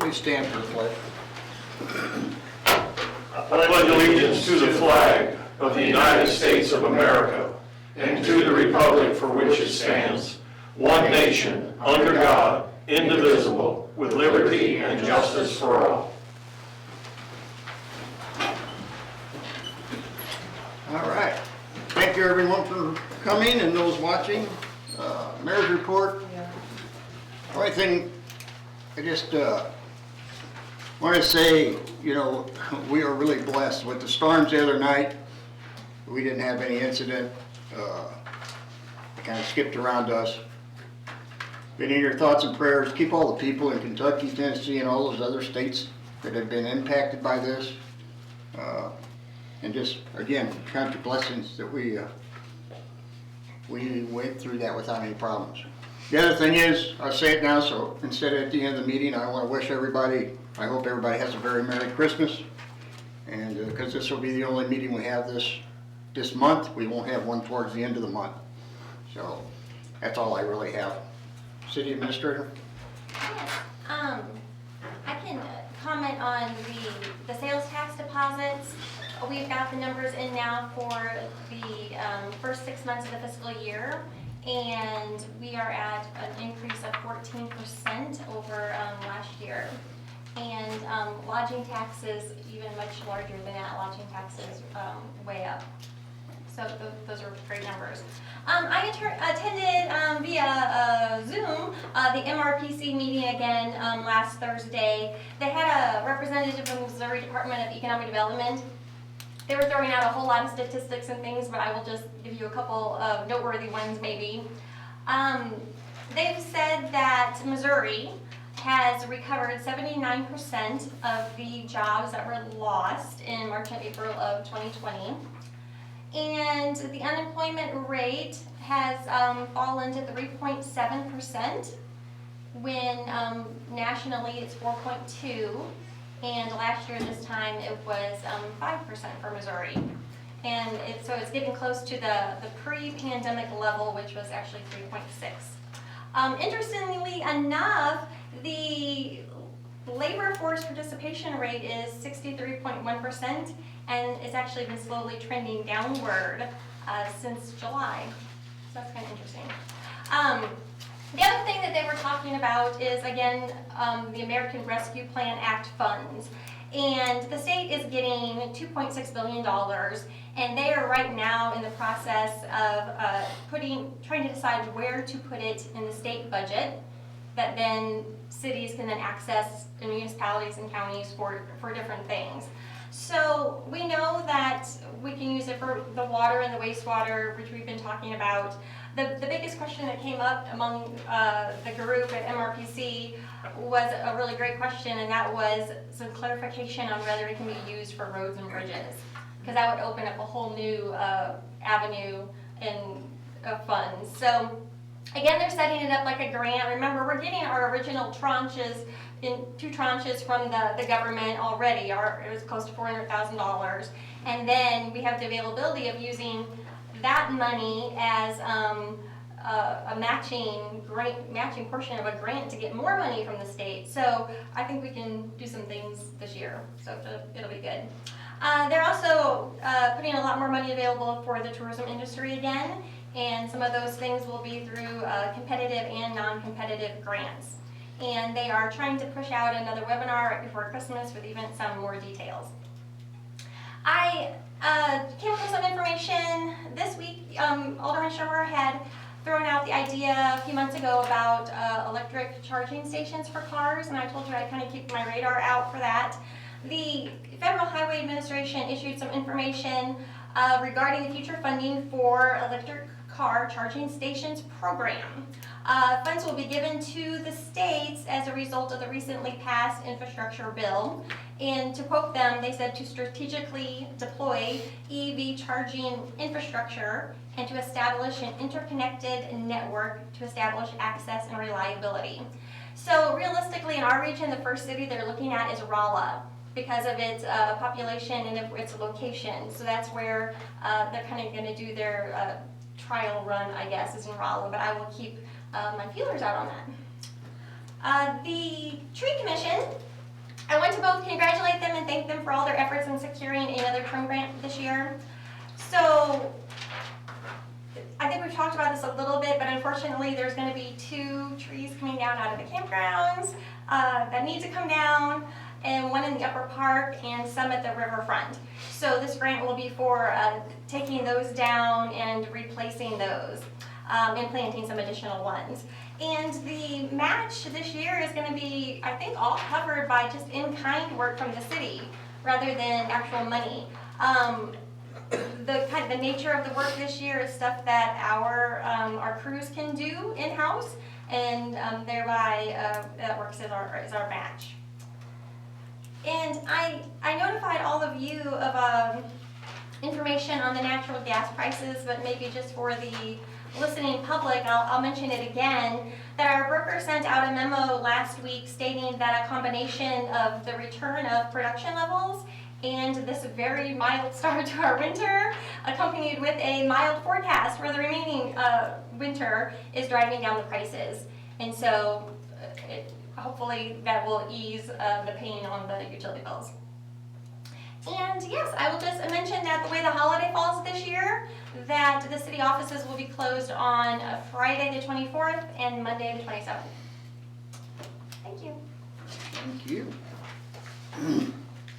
Please stand for the pledge. I pledge allegiance to the flag of the United States of America and to the republic for which it stands, one nation, under God, indivisible, with liberty and justice for all. All right. Thank you, everyone, for coming and those watching. Mayor's report. The only thing I just want to say, you know, we are really blessed with the storms the other night. We didn't have any incident. It kind of skipped around us. Been in your thoughts and prayers. Keep all the people in Kentucky, Tennessee, and all those other states that have been impacted by this. And just, again, count your blessings that we went through that without any problems. The other thing is, I'll say it now, so instead of at the end of the meeting, I want to wish everybody, I hope everybody has a very Merry Christmas. And because this will be the only meeting we have this month, we won't have one towards the end of the month. So that's all I really have. City Administrator? Yes, I can comment on the sales tax deposits. We've got the numbers in now for the first 6 months of the fiscal year, and we are at an increase of 14% over last year. And lodging taxes even much larger than that. Lodging taxes way up. So those are great numbers. I attended via Zoom the MRPC meeting again last Thursday. They had a representative from the Missouri Department of Economic Development. They were throwing out a whole lot of statistics and things, but I will just give you a couple of noteworthy ones maybe. They've said that Missouri has recovered 79% of the jobs that were lost in March and April of 2020. And the unemployment rate has fallen to 3.7% when nationally it's 4.2%. And last year this time it was 5% for Missouri. And so it's getting close to the pre-pandemic level, which was actually 3.6. Interestingly enough, the labor force participation rate is 63.1%, and it's actually been slowly trending downward since July. So that's kind of interesting. The other thing that they were talking about is, again, the American Rescue Plan Act funds. And the state is getting $2.6 billion, and they are right now in the process of trying to decide where to put it in the state budget that then cities can then access, and municipalities and counties for different things. So we know that we can use it for the water and the wastewater, which we've been talking about. The biggest question that came up among the group at MRPC was a really great question, and that was some clarification on whether it can be used for roads and bridges, because that would open up a whole new avenue of funds. So again, they're setting it up like a grant. Remember, we're getting our original tranches in 2 tranches from the government already. It was close to $400,000, and then we have the availability of using that money as a matching portion of a grant to get more money from the state. So I think we can do some things this year, so it'll be good. They're also putting a lot more money available for the tourism industry again, and some of those things will be through competitive and non-competitive grants. And they are trying to push out another webinar right before Christmas with even some more details. I came up with some information this week. Alderman Shermer had thrown out the idea a few months ago about electric charging stations for cars, and I told you I'd kind of keep my radar out for that. The Federal Highway Administration issued some information regarding the future funding for electric car charging stations program. Funds will be given to the states as a result of the recently passed infrastructure bill. And to quote them, they said to strategically deploy EV charging infrastructure and to establish an interconnected network to establish access and reliability. So realistically, in our region, the first city they're looking at is Rolla, because of its population and its location. So that's where they're kind of going to do their trial run, I guess, is in Rolla, but I will keep my feelers out on that. The Tree Commission to both congratulate them and thank them for all their efforts in securing another term grant this year. So I think we've talked about this a little bit, but unfortunately there's going to be 2 trees coming down out of the campgrounds that need to come down, and one in the upper park and some at the riverfront. So this grant will be for taking those down and replacing those and planting some additional ones. And the match this year is going to be, I think, all covered by just in-kind work from the city rather than actual money. The nature of the work this year is stuff that our crews can do in-house, and thereby that works as our match. And I notified all of you of information on the natural gas prices, but maybe just for the listening public, I'll mention it again, that our broker sent out a memo last week stating that a combination of the return of production levels and this very mild start to our winter, accompanied with a mild forecast for the remaining winter, is driving down the prices. And so hopefully that will ease the pain on the utility bills. And yes, I will just mention that the way the holiday falls this year, that the city offices will be closed on Friday the 24th and Monday the 27th. Thank you. Thank you.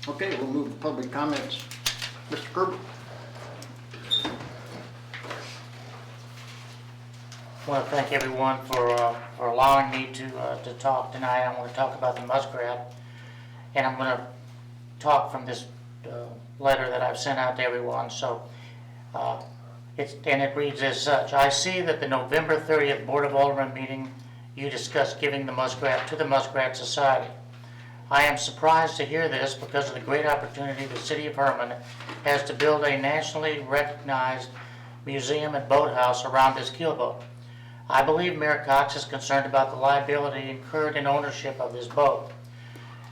Okay, we'll move to public comments. Mr. Kerber. I want to thank everyone for allowing me to talk tonight. I'm going to talk about the muskrat, and I'm going to talk from this letter that I've sent out to everyone. So it reads as such: I see that the November 30th Board of Aldermen meeting you discussed giving the muskrat to the Muskrat Society. I am surprised to hear this because of the great opportunity the city of Herman has to build a nationally recognized museum and boathouse around this keelboat. I believe Mayor Cox is concerned about the liability incurred in ownership of this boat.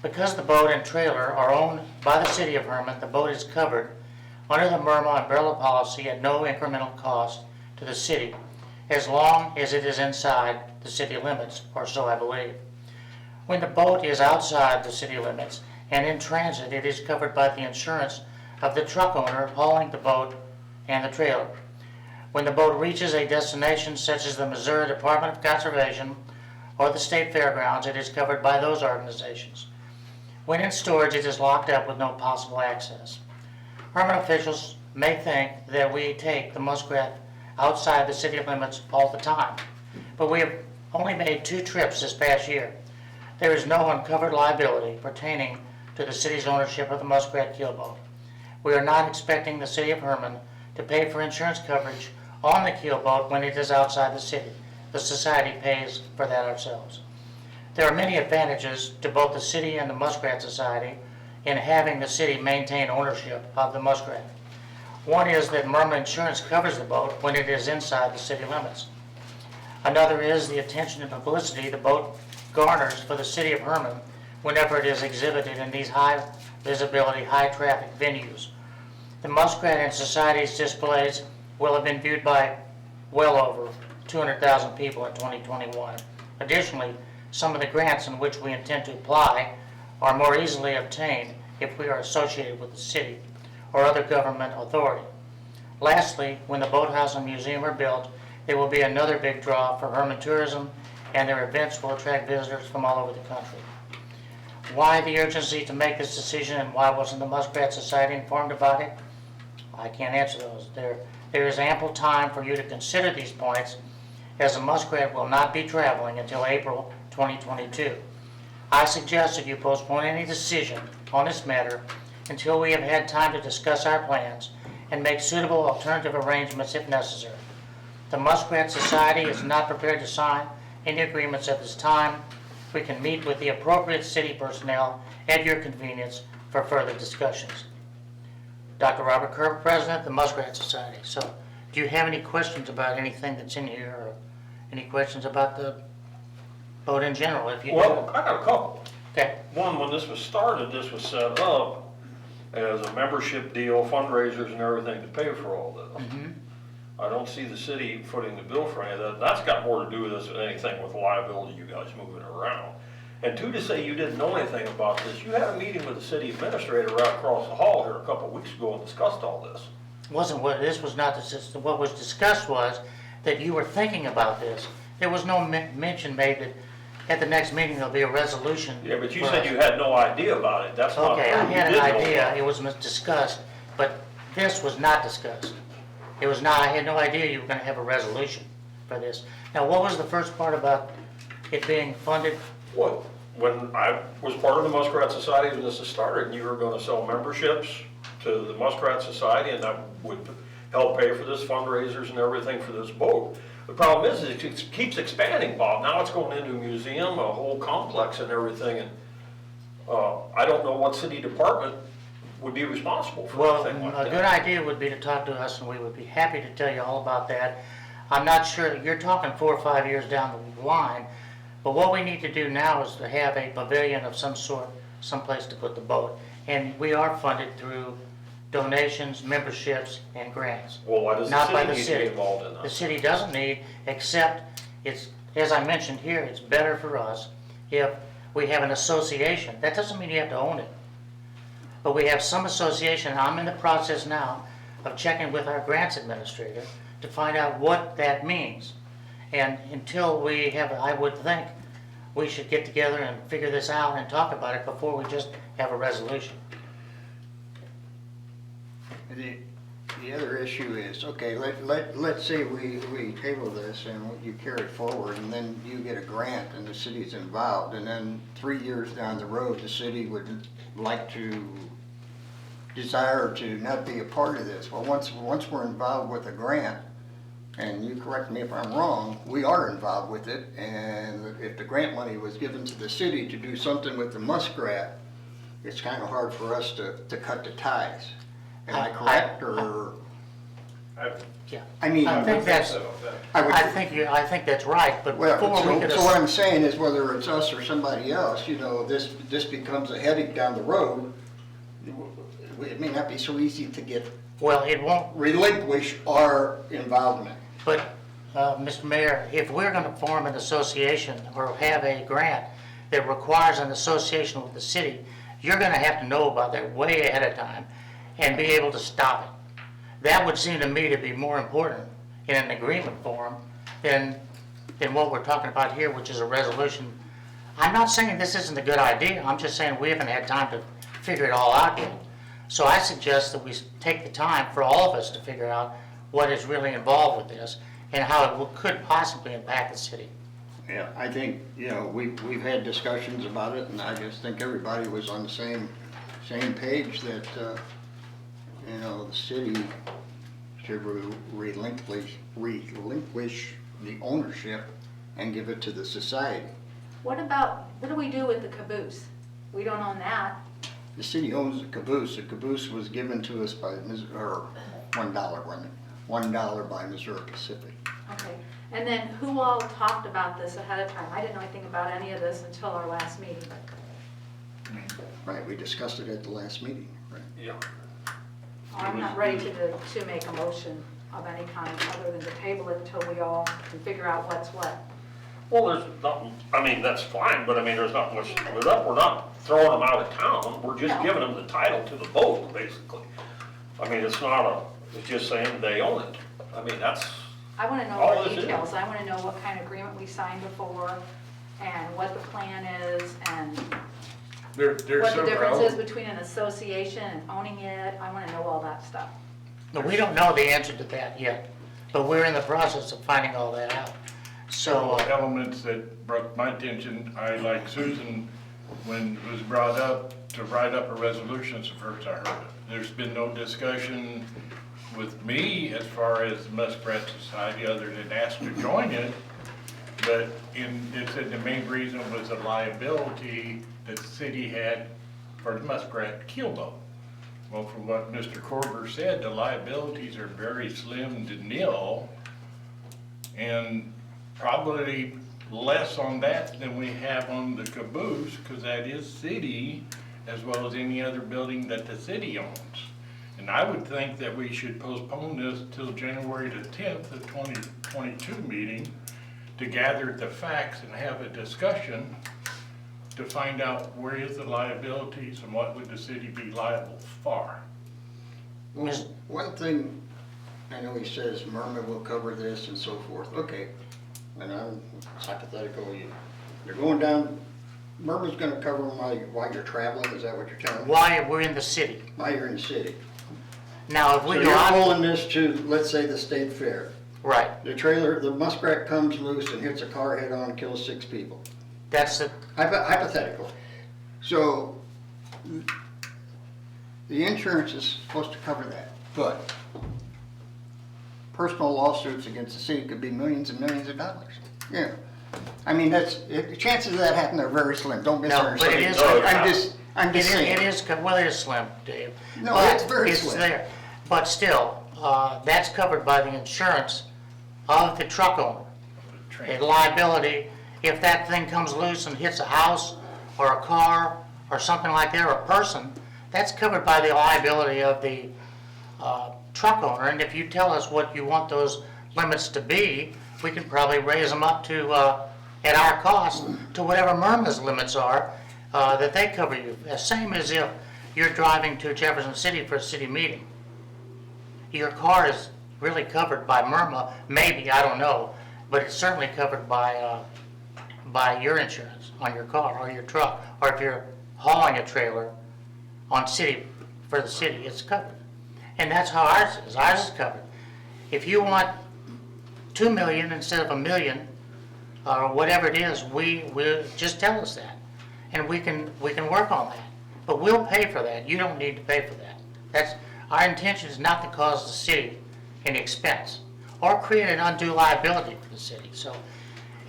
Because the boat and trailer are owned by the city of Herman, the boat is covered under the MIRMA umbrella policy at no incremental cost to the city, as long as it is inside the city limits, or so I believe. When the boat is outside the city limits and in transit, it is covered by the insurance of the truck owner hauling the boat and the trailer. When the boat reaches a destination such as the Missouri Department of Conservation or the State Fairgrounds, it is covered by those organizations. When in storage, it is locked up with no possible access. Herman officials may think that we take the muskrat outside the city limits all the time, but we have only made 2 trips this past year. There is no uncovered liability pertaining to the city's ownership of the muskrat keelboat. We are not expecting the city of Herman to pay for insurance coverage on the keelboat when it is outside the city. The society pays for that ourselves. There are many advantages to both the city and the Muskrat Society in having the city maintain ownership of the muskrat. One is that MIRMA insurance covers the boat when it is inside the city limits. Another is the attention and publicity the boat garners for the city of Herman whenever it is exhibited in these high visibility, high traffic venues. The Muskrat and Society's displays will have been viewed by well over 200,000 people in 2021. Additionally, some of the grants in which we intend to apply are more easily obtained if we are associated with the city or other government authority. Lastly, when the boathouse and museum are built, they will be another big draw for Herman tourism, and their events will attract visitors from all over the country. Why the urgency to make this decision, and why wasn't the Muskrat Society informed about it? I can't answer those. There is ample time for you to consider these points, as the muskrat will not be traveling until April 2022. I suggest that you postpone any decision on this matter until we have had time to discuss our plans and make suitable alternative arrangements if necessary. The Muskrat Society is not prepared to sign any agreements at this time. We can meet with the appropriate city personnel at your convenience for further discussions. Dr. Robert Kerber, President of the Muskrat Society. So, do you have any questions about anything that's in here, or any questions about the boat in general? If you Well, do. I got a couple. Okay. One, when this was started, this was set up as a membership deal, fundraisers and everything to pay for all this. Mm-hmm. I don't see the city footing the bill for any of that. That's got more to do with this than anything with liability, you guys moving around. And two, to say you didn't know anything about this. You had a meeting with the city administrator right across the hall here a couple of weeks ago and discussed all this. Wasn't what, this was not the system, what was discussed was that you were thinking about this. There was no mention made that at the next meeting there'll be a resolution. Yeah, but you for said us. you had no idea about it. That's not true. Okay, I You had did an know idea, about it was discussed, but this was not discussed. It was not, I had no idea you were gonna have a resolution for this. Now, what was the first part about it being funded? What? When I was part of the Muskrat Society when this started, and you were gonna sell memberships to the Muskrat Society, and that would help pay for this fundraisers and everything for this boat. The problem is it keeps expanding, Bob. Now it's going into a museum, a whole complex and everything, and I don't know what city department would be responsible for Well, anything like a that. good idea would be to talk to us, and we would be happy to tell you all about that. I'm not sure, you're talking 4 or 5 years down the line, but what we need to do now is to have a pavilion of some sort, someplace to put the boat. And we are funded through donations, memberships, and grants. Well, why does Not by the the city need to city. be involved in The that? city doesn't need, except it's, as I mentioned here, it's better for us if we have an association. That doesn't mean you have to own it. But we have some association, I'm in the process now of checking with our grants administrator to find out what that means. And until we have, I would think, we should get together and figure this out and talk about it before we just have a resolution. The other issue is, okay, let's say we table this and you carry forward and then you get a grant and the city's involved, and then 3 years down the road, the city would like to desire to not be a part of this. Well, once we're involved with a grant, and you correct me if I'm wrong, we are involved with it, and if the grant money was given to the city to do something with the muskrat, it's kind of hard for us to cut the ties. Am I correct, or? Yeah. I mean, I think that's, I think that's right, but well, before we could. so what I'm saying is, whether it's us or somebody else, you know, this becomes a headache down the road. It may not be so easy to get Well, it won't, relinquish our involvement. but, Mr. Mayor, if we're gonna form an association or have a grant that requires an association with the city, you're gonna have to know about that way ahead of time and be able to stop it. That would seem to me to be more important in an agreement form than what we're talking about here, which is a resolution. I'm not saying this isn't a good idea, I'm just saying we haven't had time to figure it all out yet. So I suggest that we take the time for all of us to figure out what is really involved with this and how it could possibly impact the city. Yeah, I think, you know, we've had discussions about it, and I just think everybody was on the same page that, you know, the city should relinquish the ownership and give it to the society. What do we do with the caboose? We don't own that. The city owns the caboose. The caboose was given to us by, or $1, wasn't it? $1 by Missouri Pacific. Okay. And then who all talked about this ahead of time? I didn't know anything about any of this until our last meeting. Right, we discussed it at the last meeting, right? Yeah. I'm not ready to make a motion of any kind other than to table it until we all can figure out what's what. Well, there's not, I mean, that's fine, but I mean, there's not much, we're not throwing them out of town, we're just No. giving them the title to the boat, basically. I mean, it's not it's just saying they own it. I mean, that's, I want to know All more this is. details. I want to know what kind of agreement we signed before and what the plan is and There's what the difference is several, between an association and owning it. I want to know all that stuff. No, we don't know the answer to that yet, but we're in the process of finding all that out. So, several elements that brought my attention. I, like Susan, when it was brought up, to write up a resolution is the first I heard it. There's been no discussion with me as far as the Muskrat Society, other than ask to join it. But it said the main reason was the liability that the city had for the muskrat keelboat. Well, from what Mr. Corber said, the liabilities are very slim to nil, and probably less on that than we have on the caboose, because that is city, as well as any other building that the city owns. And I would think that we should postpone this till January the 10th, the 2022 meeting, to gather the facts and have a discussion to find out where is the liabilities and what would the city be liable for. Well, one thing, I know he says Myrna will cover this and so forth, okay, and it's hypothetical, you're going down, Myrna's gonna cover them while you're traveling, is that what you're telling me? While we're in the city. While you're in the city. Now, if So we you're go out, pulling this to, let's say, the state fair. right, The muskrat comes loose and hits a car head on and kills 6 people. that's the, Hypothetical. So, the insurance is supposed to cover that, but personal lawsuits against the city could be millions and millions of dollars. Yeah. I mean, the chances of that happening are very slim, don't No, but misunderstand. it is- I'm just saying. it is, well, it is slim, Dave. No, But it's very it's slim. there. But still, that's covered by the insurance of the truck owner. And liability, if that thing comes loose and hits a house or a car or something like that, or a person, that's covered by the liability of the truck owner. And if you tell us what you want those limits to be, we can probably raise them up to, at our cost, to whatever Myrna's limits are, that they cover you. Same as if you're driving to Jefferson City for a city meeting. Your car is really covered by Myrna, maybe, I don't know, but it's certainly covered by your insurance on your car or your truck, or if you're hauling a trailer on city, for the city, it's covered. And that's how ours is. Ours is covered. If you want 2 million instead of 1 million, or whatever it is, we just tell us that, and we can work on that. But we'll pay for that. You don't need to pay for that. That's our intention is not to cause the city any expense or create an undue liability for the city. So,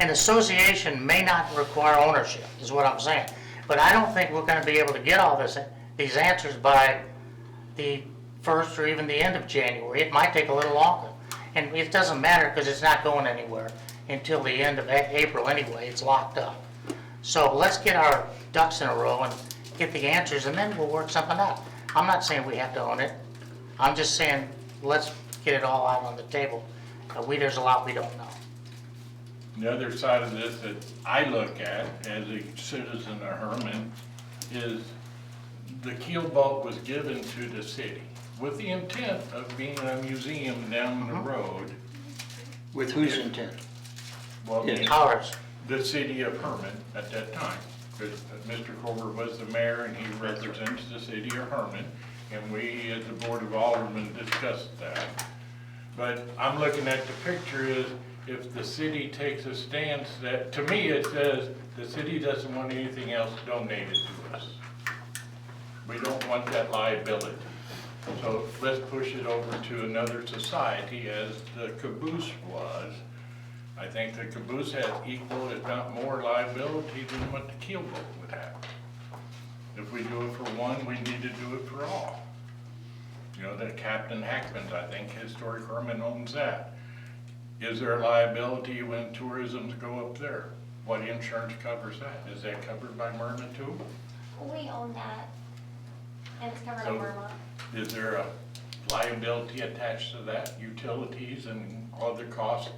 an association may not require ownership, is what I'm saying. But I don't think we're going to be able to get all these answers by the 1st or even the end of January. It might take a little longer. And it doesn't matter because it's not going anywhere until the end of April anyway. It's locked up. So let's get our ducks in a row and get the answers, and then we'll work something out. I'm not saying we have to own it. I'm just saying let's get it all out on the table. There's a lot we don't know. The other side of this that I look at as a citizen of Herman is the keel boat was given to the city with the intent of being a museum down the road. With whose intent? Well, Ours. the city of Herman at that time. Because Mr. Colbert was the mayor and he represents the city of Herman. And we, as the Board of Aldermen, discussed that. But I'm looking at the picture is, if the city takes a stance that, to me, it says the city doesn't want anything else donated to us. We don't want that liability. So let's push it over to another society as the caboose was. I think the caboose has equal, if not more, liability than what the keelboat would have. If we do it for one, we need to do it for all. You know, that Captain Hackman's, I think Historic Herman owns that. Is there a liability when tourisms go up there? What insurance covers that? Is that covered by Myrna too? We own that, and it's covered So- on Burma. Is there a liability attached to that? Utilities and other costs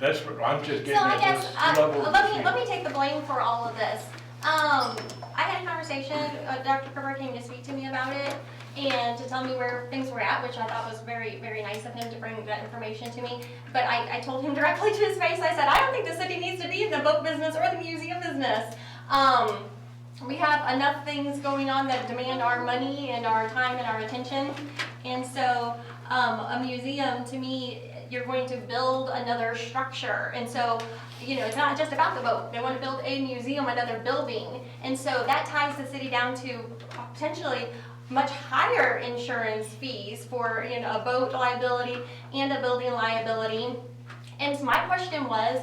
that's what, I'm just So getting I at guess, this level. let me take the blame for all of this. I had a conversation, Dr. Kerber came to speak to me about it and to tell me where things were at, which I thought was very, very nice of him to bring that information to me. But I told him directly to his face, I said, I don't think the city needs to be in the book business or the museum business. We have enough things going on that demand our money and our time and our attention. And so a museum, to me, you're going to build another structure. And so, you know, it's not just about the boat. They want to build a museum, another building. And so that ties the city down to potentially much higher insurance fees for, you know, a boat liability and a building liability. And so my question was,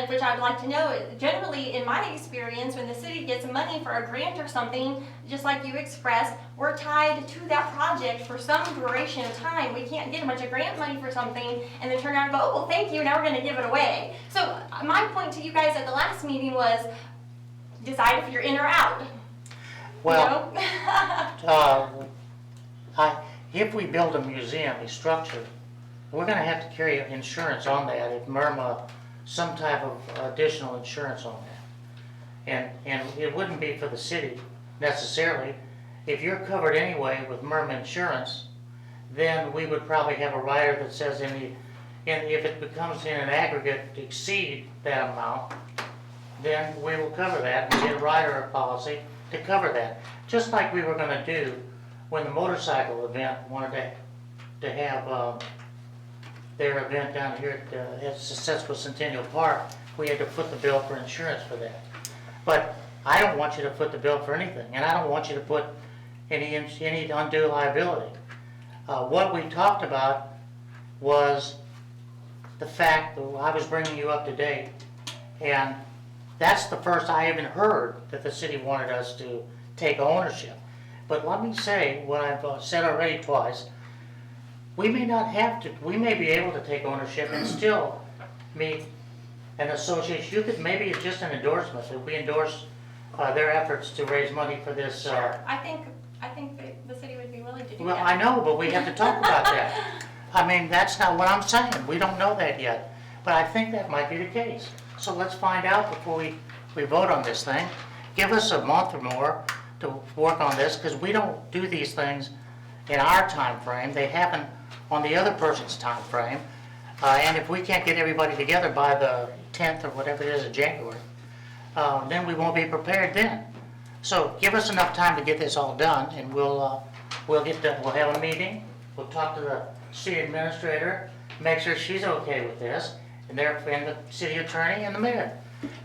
which I'd like to know, generally in my experience, when the city gets money for a grant or something, just like you expressed, we're tied to that project for some duration of time. We can't get a bunch of grant money for something and then turn around and go, oh, well, thank you, now we're gonna give it away. So my point to you guys at the last meeting was, decide if you're in or out. Well, You know? if we build a museum, a structure, we're gonna have to carry insurance on that if Myrma, some type of additional insurance on that. And it wouldn't be for the city necessarily. If you're covered anyway with MERM insurance, then we would probably have a rider that says if it becomes in an aggregate to exceed that amount, then we will cover that and get a rider policy to cover that. Just like we were gonna do when the motorcycle event wanted to have their event down here at Sesquicentennial Park. We had to foot the bill for insurance for that. But I don't want you to foot the bill for anything, and I don't want you to put any undue liability. What we talked about was the fact that I was bringing you up to date, and that's the first I even heard that the city wanted us to take ownership. But let me say what I've said already twice. We may not have to, we may be able to take ownership and still meet an association. You could, maybe it's just an endorsement, that we endorse their efforts to raise money for this. Sure, I think the city would be willing to do Well, that. I know, but we have to talk about that. I mean, that's not what I'm saying. We don't know that yet. But I think that might be the case. So let's find out before we vote on this thing. Give us a month or more to work on this, because we don't do these things in our time frame. They happen on the other person's time frame. And if we can't get everybody together by the 10th or whatever it is of January, then we won't be prepared then. So give us enough time to get this all done, and we'll get done. We'll have a meeting. We'll talk to the city administrator, make sure she's okay with this, and the city attorney and the mayor,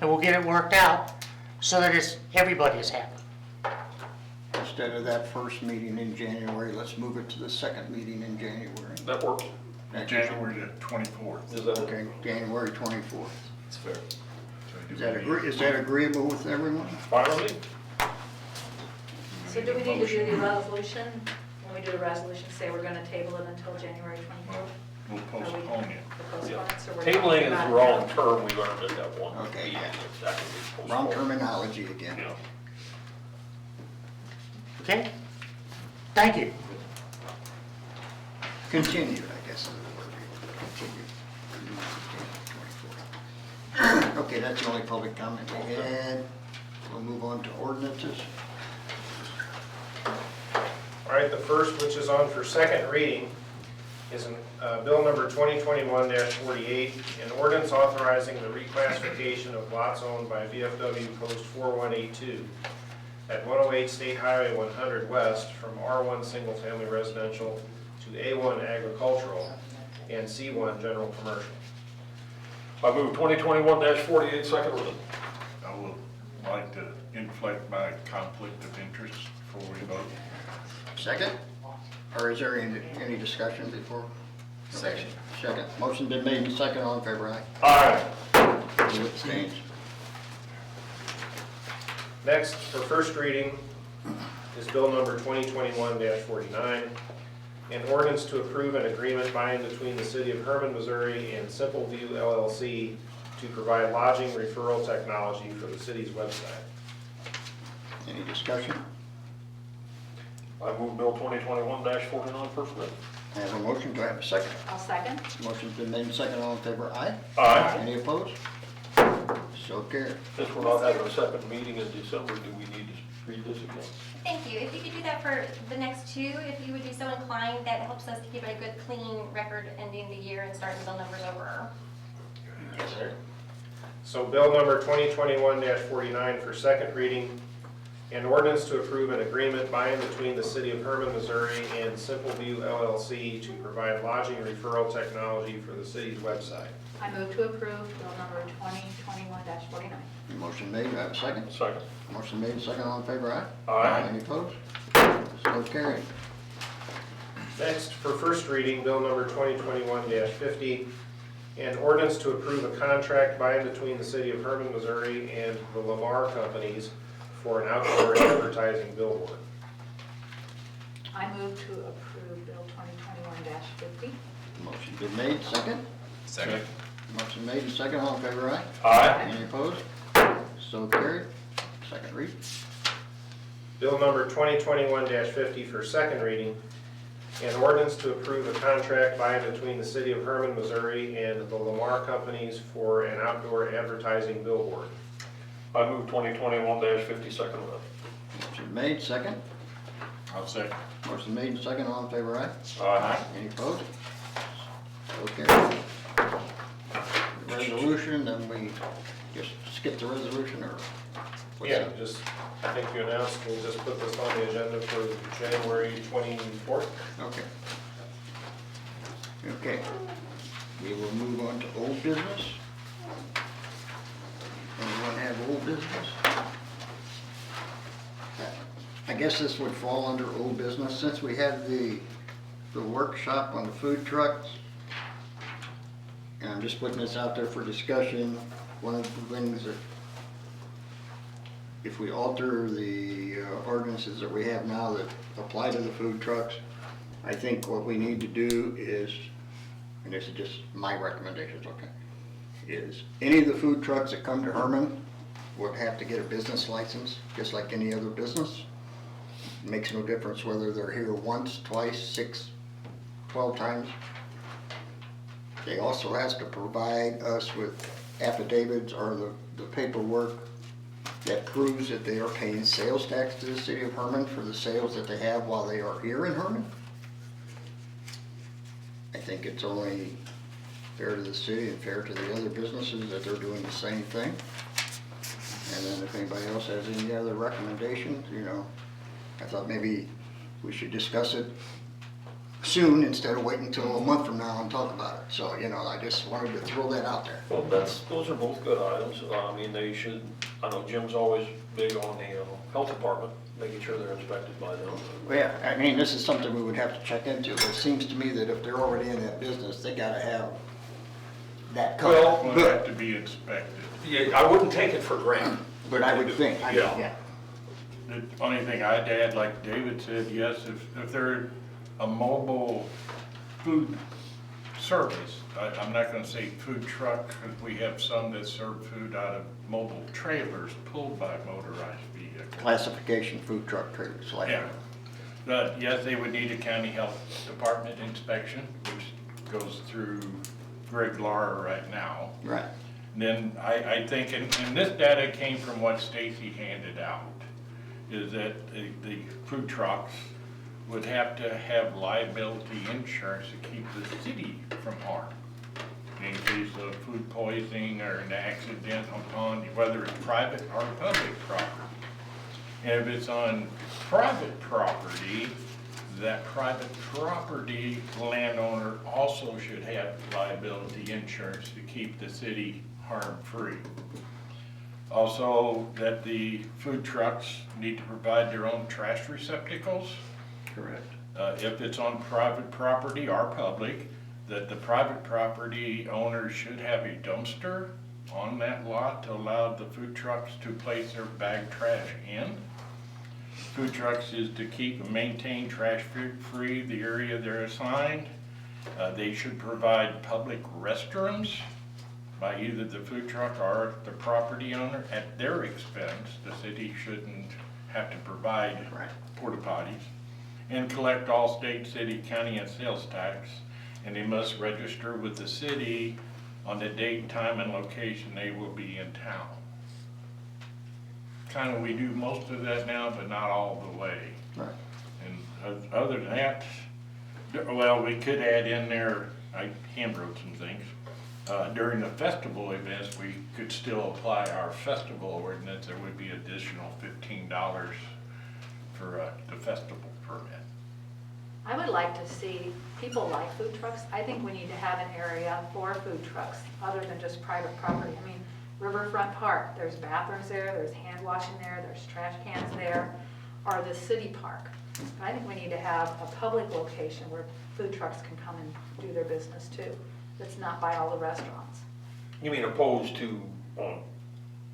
and we'll get it worked out so that everybody is happy. Instead of that first meeting in January, let's move it to the second meeting in January. That works. January the 24th. Is that Okay, January 24th. That's fair. Is that agreeable with everyone? Finally, So do we need to do the resolution? When we do the resolution, say we're gonna table it until January 24th? We'll postpone it. The postponement, so we're tabling talking is about the wrong term. We learned at that one. Okay, meeting. yeah. That can be postponed. Wrong terminology again. Yeah. Okay? Thank you. Continued, I guess is the word. Continued. Okay, that's the only public comment we had. We'll move on to ordinances. All right, the first, which is on for second reading, is Bill number 2021-48, an ordinance authorizing the reclassification of lots owned by VFW Post 4182 at 108 State Highway 100 West from R1 Single Family Residential to A1 Agricultural and C1 General Commercial. I move 2021-48, second reading. I would like to inflect my conflict of interest before we vote. Second? Or is there any discussion before? Second. Second. Motion been made and second, all in favor, aye? Aye. Who abstains? Next, for first reading, is Bill number 2021-49, an ordinance to approve an agreement by and between the City of Herman, Missouri and Simple View LLC to provide lodging referral technology for the city's website. Any discussion? I move Bill 2021-49, first reading. I have a motion, do I have a second? I'll second. Motion's been made and second, all in favor, aye? Aye. Any opposed? So carried. Since we're not having a second meeting in December, do we need to read this again? Thank you. If you could do that for the next two, if you would be so inclined, that helps us to keep a good, clean record ending the year and starting bill numbers over. Yes, sir. So bill number 2021-49 for second reading, an ordinance to approve an agreement by and between the City of Herman, Missouri and Simple View LLC to provide lodging referral technology for the city's website. I move to approve bill number 2021-49. Motion made, do I have a second? Second. Motion made and second, all in favor, aye? Aye. Any opposed? So carried. Next, for first reading, bill number 2021-50, an ordinance to approve a contract by and between the City of Herman, Missouri and the Lamar Companies for an outdoor advertising billboard. I move to approve bill 2021-50. Motion been made, second? Second. Motion made and second, all in favor, aye? Aye. Any opposed? So carried. Second read. Bill number 2021-50 for second reading, an ordinance to approve a contract by and between the City of Herman, Missouri and the Lamar Companies for an outdoor advertising billboard. I I move 2021-50 second read. Motion made, second. I'll second. Motion made, second. All in favor, aye? Aye. Any opposed? Okay. Resolution, then we just skip the resolution, or? what's Yeah, that? just, I think you announced, we'll just put this on the agenda for January 24th. Okay. Okay. We will move on to old business. Anyone have old business? I guess this would fall under old business, since we had the workshop on the food trucks. And I'm just putting this out there for discussion. One of the things that, if we alter the ordinances that we have now that apply to the food trucks, I think what we need to do is, and this is just my recommendations, okay, is any of the food trucks that come to Herman would have to get a business license, just like any other business. It makes no difference whether they're here once, twice, 6, 12 times. They also has to provide us with affidavits or the paperwork that proves that they are paying sales tax to the city of Herman for the sales that they have while they are here in Herman. I think it's only fair to the city and fair to the other businesses that they're doing the same thing. And then if anybody else has any other recommendations, you know, I thought maybe we should discuss it soon instead of waiting until a month from now and talk about it. So, you know, I just wanted to throw that out there. Well, those are both good items. I mean, they should, I know Jim's always big on the health department, making sure they're inspected by them. Well, yeah, I mean, this is something we would have to check into, but it seems to me that if they're already in that business, they gotta have that covered. Well, Will have to be inspected. Yeah, I wouldn't take it for granted. But I would think, I mean, Yeah. yeah. The only thing I'd add, like David said, yes, if they're a mobile food service, I'm not gonna say food truck, because we have some that serve food out of mobile trailers pulled by motorized vehicles. Classification food truck trailers, like. Yeah, but yes, they would need a county health department inspection, which goes through Greg Lara right now. Right. Then I think, and this data came from what Stacy handed out, is that the food trucks would have to have liability insurance to keep the city from harm in case of food poisoning or an accident upon, whether it's private or public property. And if it's on private property, that private property landowner also should have liability insurance to keep the city harm-free. Also, that the food trucks need to provide their own trash receptacles. Correct. If it's on private property or public, that the private property owners should have a dumpster on that lot to allow the food trucks to place their bag trash in. Food trucks is to keep and maintain trash-free the area they're assigned. They should provide public restrooms by either the food truck or the property owner at their expense. The city shouldn't have to provide porta potties. And collect all state, city, county, and sales tax. And they must register with the city on the date, time, and location they will be in town. Kind of, we do most of that now, but not all the way. Right. And other than that, well, we could add in there, I handwrote some things. During the festival events, we could still apply our festival ordinance. There would be additional $15 for the festival permit. I would like to see, people like food trucks, I think we need to have an area for food trucks, other than just private property. I mean, Riverfront Park, there's bathrooms there, there's hand washing there, there's trash cans there, or the city park. I think we need to have a public location where food trucks can come and do their business too, that's not by all the restaurants. You mean opposed to,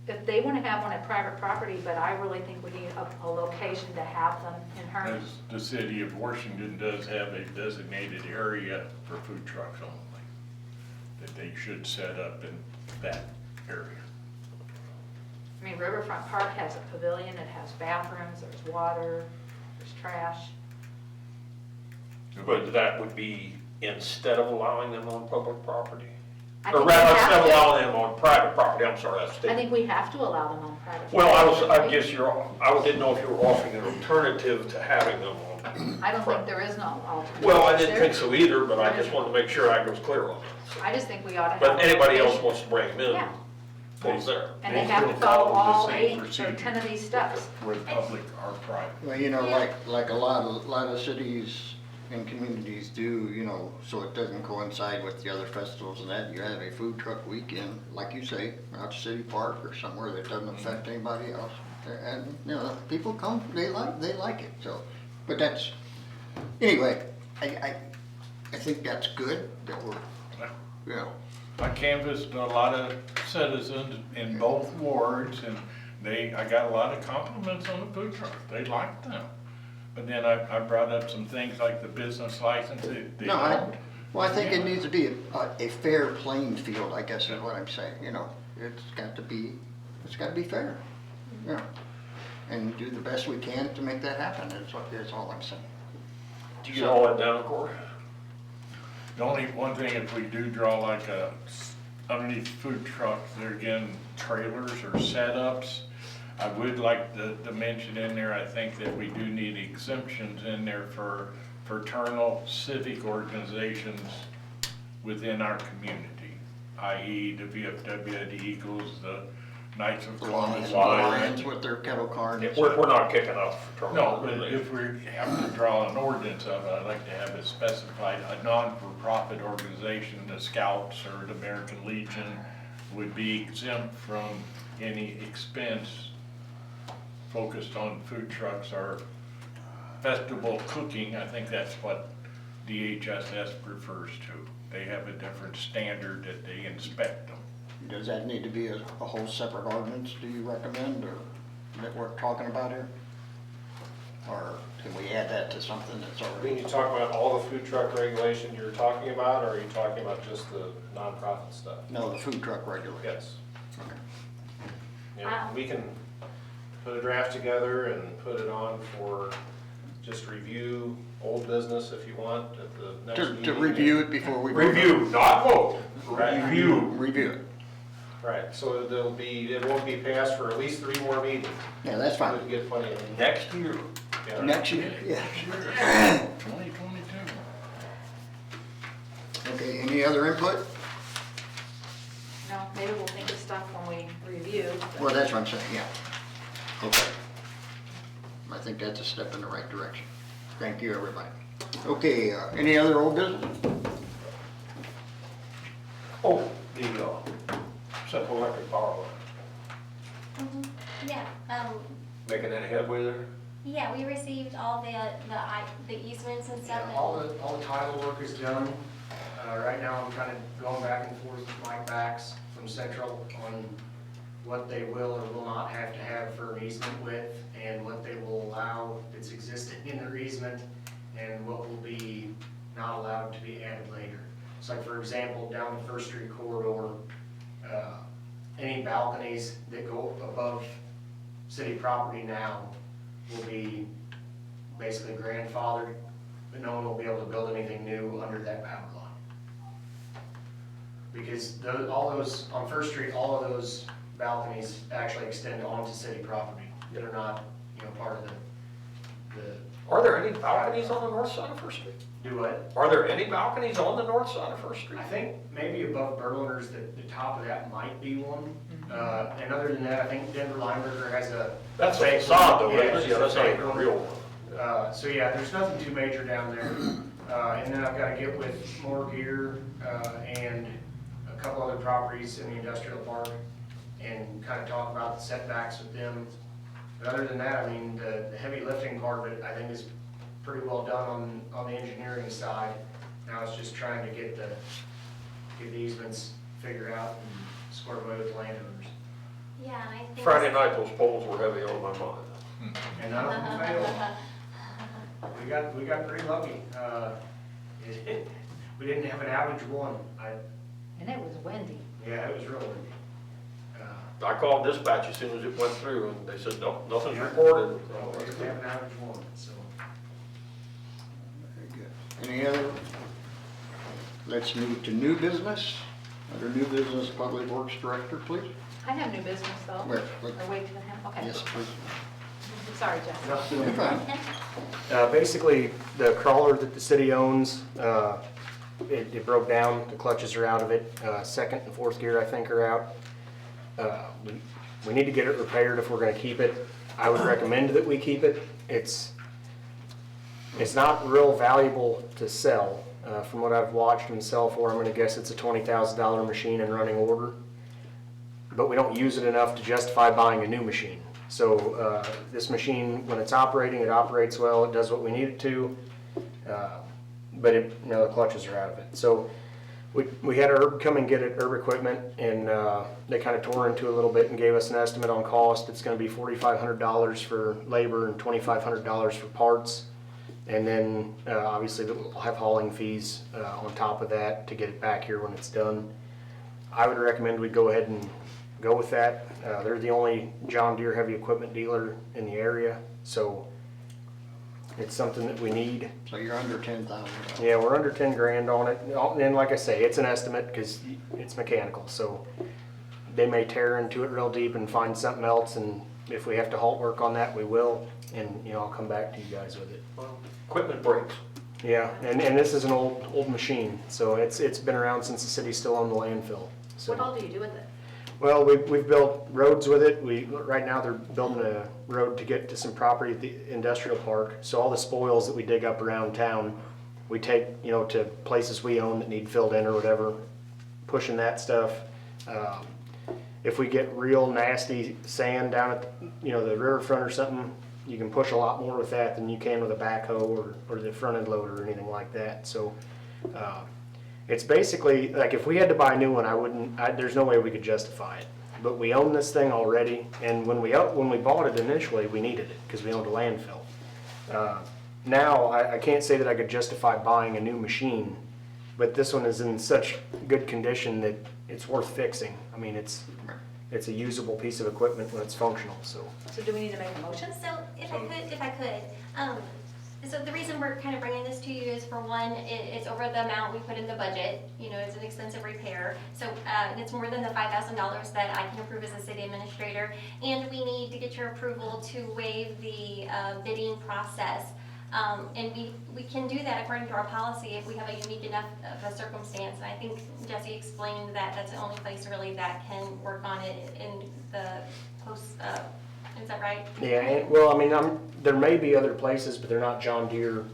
If they want to have one at private property, but I really think we need a location to have them in Herman. As the city of Washington does have a designated area for food trucks only, that they should set up in that area. I mean, Riverfront Park has a pavilion, it has bathrooms, there's water, there's trash. but that would be instead of allowing them on public property? I Or think we rather, have instead of to- allowing them on private property, I'm sorry, that's I Steve. think we have to allow them on private. Well, I property. guess I didn't know if you were offering an alternative to having them on. I don't think there is no alternative. Well, I didn't There- think so either, but I just wanted to make sure I was clear on that. I just think we ought to have. But anybody else location. wants to bring them Yeah. in, goes there. And they They have to still follow follow the all same 8 or procedure. 10 of these steps. Whether public or private. Well, you know, like a lot of cities and communities do, you know, so it doesn't coincide with the other festivals and that, you have a food truck weekend, like you say, out to City Park or somewhere that doesn't affect anybody else. And, you know, people come, they like it, so, but that's, anyway, I think that's good that we're, you know, I canvassed a lot of citizens in both wards, and I got a lot of compliments on the food trucks. They liked them. But then I brought up some things like the business license. They no, don't. I think it needs to be a fair playing field, I guess is what I'm saying, you know, it's got to be fair, you know, and do the best we can to make that happen, is all I'm saying. Do you get all that down, Corey? The only one thing, if we do draw like underneath food trucks, there again, trailers or setups, I would like to mention in there, I think that we do need exemptions in there for fraternal civic organizations within our community, i.e. the VFW, the Eagles, the Knights of Columbus. Lions with their kettle corn. We're not kicking off for No, trouble. but if we have to draw an ordinance of it, I'd like to have it specified, a non-for-profit organization, the Scouts or the American Legion, would be exempt from any expense focused on food trucks or festival cooking. I think that's what DHSS refers to. They have a different standard that they inspect them. Does that need to be a whole separate ordinance, do you recommend, or that we're talking about here? Or can we add that to something that's When already? you talk about all the food truck regulation you're talking about, or are you talking about just the nonprofit stuff? No, the food truck regulation. Yes. Okay. Yeah, we can put a draft together and put it on for just review, old business if you want at the next meeting. To review it before we. vote on it. Review, not vote. Right. Review. Review it. Right, so it won't be passed for at least 3 more meetings. Yeah, that's fine. We'll get plenty of. Next year. Yeah. Next year, yeah. 2022. Okay, any other input? No, maybe we'll think of stuff when we review. but- Well, that's what I'm saying, yeah. Okay. I think that's a step in the right direction. Thank you, everybody. Okay, any other old business? Oh, the Central Electric Power Line. Yeah, Making any headway there? yeah, we received all the easements and stuff. Yeah, all the title work is done. Right now, I'm kind of going back and forth with Mike Bax from Central on what they will or will not have to have for an easement width, and what they will allow that's existing in their easement, and what will be not allowed to be added later. So like, for example, down the First Street corridor, any balconies that go above city property now will be basically grandfathered, but no one will be able to build anything new under that power line. Because all those, on First Street, all of those balconies actually extend onto city property. They're not, part of the, Are there any balconies on the north side of First Street? do what? Are there any balconies on the north side of First Street? I think maybe above Berliner's, the top of that might be one. And other than that, I think Denver Lineberger has a. That's a facade though, Yeah, isn't it? it's Yeah, that's just a not fake even a one. real one. So yeah, there's nothing too major down there. And then I've got to get with More Gear and a couple other properties in the industrial park and kind of talk about the setbacks with them. But other than that, I mean, the heavy lifting part of it, I think, is pretty well done on the engineering side. Now it's just trying to get the easements figured out and squared away with landowners. Yeah, and I think. Friday night, those poles were heavy on my mind. And none of them failed. We got pretty lucky. We didn't have an average one. And it was windy. Yeah, it was real windy. I called dispatch as soon as it went through and they said, no, nothing's Yeah. reported. We didn't have an average one, so. Very good. Any other? Let's move to new business. Under new business, Public Works Director, please. I have new business though. Where? Or wait till him, okay. Yes, please. Sorry, Jeff. You're fine. Basically, the crawler that the city owns, it broke down, the clutches are out of it, second and fourth gear I think are out. We need to get it repaired if we're gonna keep it. I would recommend that we keep it. It's not real valuable to sell. From what I've watched them sell for, I'm gonna guess it's a $20,000 machine in running order. But we don't use it enough to justify buying a new machine. So this machine, when it's operating, it operates well, it does what we need it to, but the clutches are out of it. So we had Herb come and get it, Herb Equipment, and they kind of tore into it a little bit and gave us an estimate on cost. It's going to be $4,500 for labor and $2,500 for parts. And then obviously we'll have hauling fees on top of that to get it back here when it's done. I would recommend we go ahead and go with that. They're the only John Deere heavy equipment dealer in the area, so it's something that we need. So you're under 10,000. Yeah, we're under 10 grand on it. And like I say, it's an estimate because it's mechanical, so they may tear into it real deep and find something else, and if we have to halt work on that, we will, and I'll come back to you guys with it. Well, equipment breaks. Yeah, and this is an old machine, so it's been around since the city's still on the landfill. So. What all do you do with it? Well, we've built roads with it. Right now they're building a road to get to some property at the industrial park. So all the spoils that we dig up around town, we take, to places we own that need filled in or whatever, pushing that stuff. If we get real nasty sand down at, the riverfront or something, you can push a lot more with that than you can with a backhoe or the front end loader or anything like that. So, it's basically, like if we had to buy a new one, there's no way we could justify it. But we own this thing already, and when we bought it initially, we needed it because we owned a landfill. Now, I can't say that I could justify buying a new machine, but this one is in such good condition that it's worth fixing. I mean, it's a usable piece of equipment when it's functional, so. So do we need to make a motion? So if I could, so the reason we're kind of bringing this to you is, for one, it's over the amount we put in the budget. It's an expensive repair. So it's more than the $5,000 that I can approve as a city administrator. And we need to get your approval to waive the bidding process. And we can do that according to our policy if we have a unique enough of a circumstance. And I think Jesse explained that that's the only place really that can work on it in the post. Is that right? Yeah, well, I mean, there may be other places, but they're not John Deere.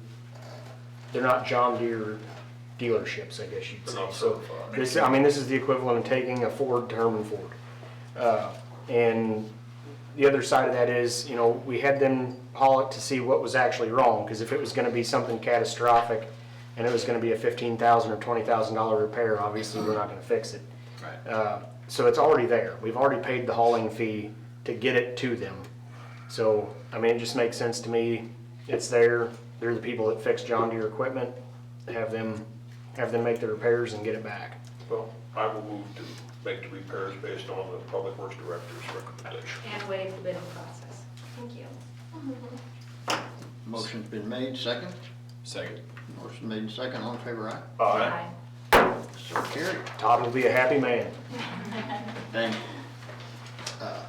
They're not John Deere dealerships, I guess you'd say. So this is the equivalent of taking a Ford to Herman Ford. And the other side of that is, we had them haul it to see what was actually wrong, because if it was going to be something catastrophic and it was going to be a $15,000 or $20,000 repair, obviously we're not going to fix it. Right. So it's already there. We've already paid the hauling fee to get it to them. So, it just makes sense to me. It's there. They're the people that fix John Deere equipment. Have them make the repairs and get it back. Well, I will move to make the repairs based on the Public Works Director's recommendation. And waive the bidding process. Thank you. Motion's been made, second. Second. Motion made second, all in favor, aye? Aye. So carried. Todd will be a happy man. And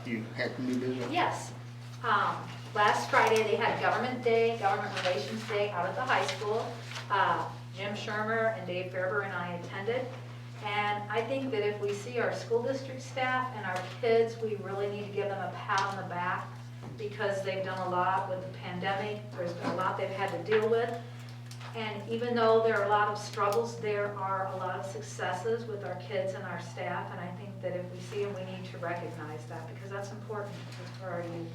you had new business? Yes. Last Friday, they had Government Day, Government Relations Day out at the high school. Jim Shermer and Dave Fairber and I attended. And I think that if we see our school district staff and our kids, we really need to give them a pat on the back, because they've done a lot with the pandemic. There's been a lot they've had to deal with. And even though there are a lot of struggles, there are a lot of successes with our kids and our staff. And I think that if we see them, we need to recognize that, because that's important for our youth.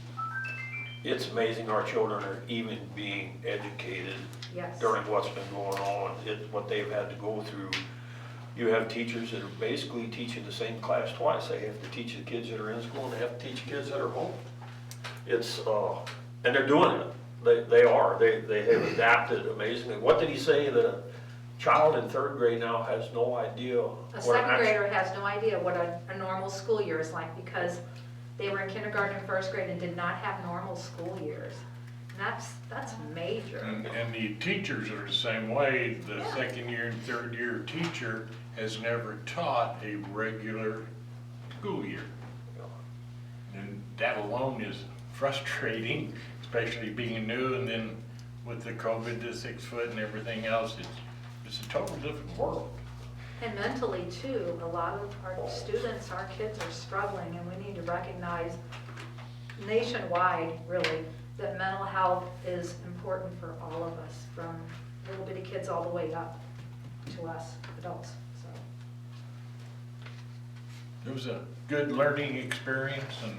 It's amazing our children are even being educated Yes. during what's been going on, what they've had to go through. You have teachers that are basically teaching the same class twice. They have to teach the kids that are in school, and they have to teach kids that are home. It's, and they're doing it. They have adapted amazingly. What did he say? That a child in third grade now has no idea. A second grader has no idea what a normal school year is like, because they were in kindergarten and first grade and did not have normal school years. And that's major. And the teachers are the same way. The second year and third year teacher has never taught a regular school year. And that alone is frustrating, especially being new, and then with the COVID to 6 foot and everything else, it's a total different world. And mentally too, a lot of our students, our kids are struggling, and we need to recognize nationwide, really, that mental health is important for all of us, from little bitty kids all the way up to us adults, so. It was a good learning experience, and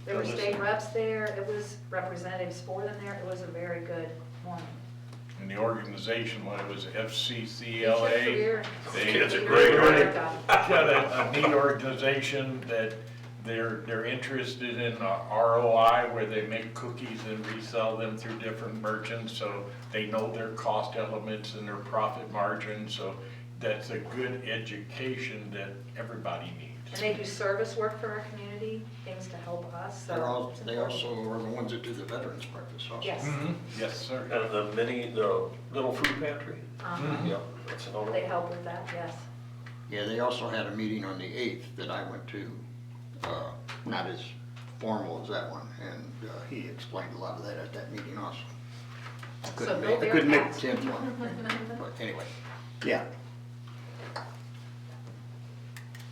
There were state reps there, it was representatives for them there, it was a very good morning. in the organization, when it was Teacher FCCLA, career, they Kids are leader great, in aren't they? America. got a neat organization that they're interested in ROI, where they make cookies and resell them through different merchants, so they know their cost elements and their profit margin, so that's a good education that everybody needs. And they do service work for our community, things to help us, so. They also are the ones that do the veterans breakfast also. Yes, Yes, sir. And the little food pantry? Yeah, that's another they one. help with that, yes. Yeah, they also had a meeting on the 8th that I went to, not as formal as that one, and he explained a lot of that at that meeting also. I couldn't go make the Bearcats. 10th one, but anyway, yeah.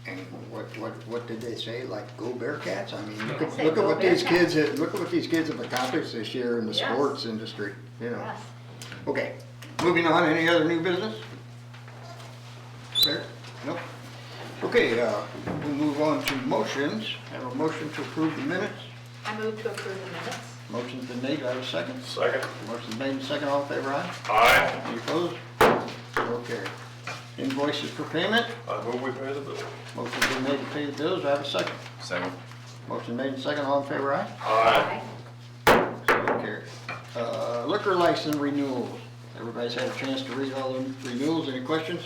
And what did they say, like, go Bearcats? I mean, look I'd say at go what these kids, Bearcats. look at what these kids have accomplished this year in the Yes. sports industry, you know. Yes. Okay, moving on, any other new business? There? Nope. Okay, we'll move on to motions. Have a motion to approve the minutes. I move to approve the minutes. Motion's been made, do I have a second? Second. Motion's made and second, all in favor, aye? Aye. Any opposed? Okay. Invoices for payment. I move we pay the bill. Motion's been made to pay the bills, do I have a second? Second. Motion made and second, all in favor, aye? Aye. So carried. Liquor license renewals. Everybody's had a chance to read all the renewals, any questions?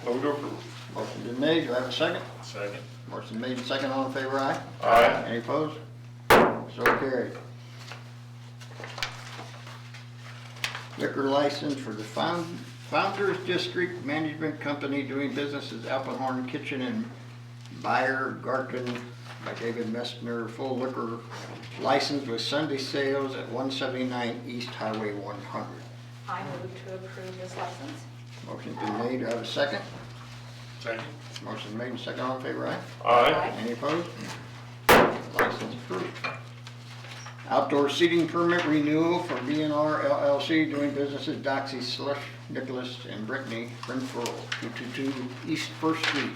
Move to approve. Motion's been made, do I have a second? Second. Motion made and second, all in favor, aye? Aye. Any opposed? So carried. Liquor license for the Founders District Management Company doing business as Alpenhorn Kitchen and Buyer Garten by David Messner, full liquor license with Sunday sales at 179 East Highway 100. I move to approve this license. Motion's been made, do I have a second? Second. Motion made and second, all in favor, aye? Aye. Any opposed? License approved. Outdoor seating permit renewal for B&R LLC doing business as Doxy Slush, Nicholas, and Brittany Renfro, 222 East First Street.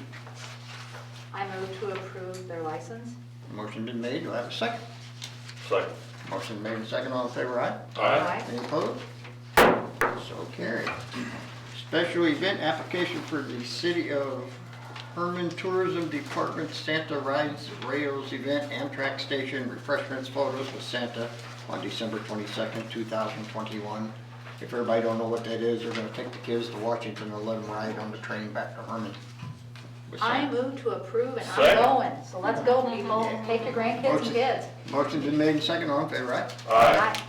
I move to approve their license. Motion been made, do I have a second? Second. Motion made and second, all in favor, aye? Aye. Any opposed? So carried. Special event application for the City of Herman Tourism Department Santa Rides Rails event, Amtrak Station, refreshments, photos with Santa on December 22nd, 2021. If everybody don't know what that is, they're gonna take the kids to Washington and let them ride on the train back to Herman. with I Santa. move to approve, and I'm Second. going, so let's go, people. Take your grandkids and Motion. kids. Motion's been made and second, all in favor, aye? Aye.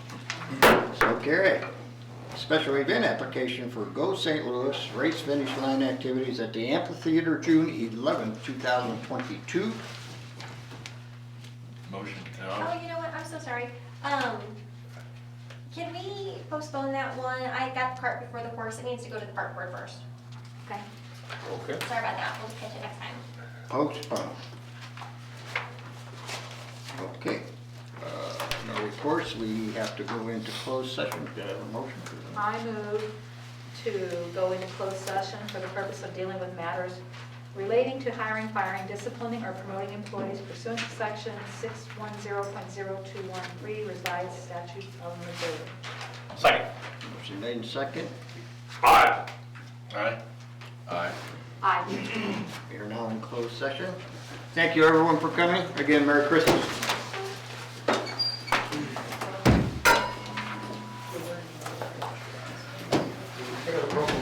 So carried. Special event application for Go St. Louis race finish line activities at the amphitheater June 11, 2022. Motion. Oh, you know what, I'm so sorry. Can we postpone that one? I got the cart before the horse, it needs to go to the park board first. Okay. Okay. Sorry about that, we'll catch it next time. Postpone. Okay. No reports, we have to go into closed session. Do I have a motion for that? I move to go into closed session for the purpose of dealing with matters relating to hiring, firing, disciplining, or promoting employees pursuant to section 610.0213 revised statutes of Missouri. Second. Motion made and second. Aye. Aye. Aye. Aye. We are now in closed session. Thank you everyone for coming. Again, Merry Christmas. Take a roll call.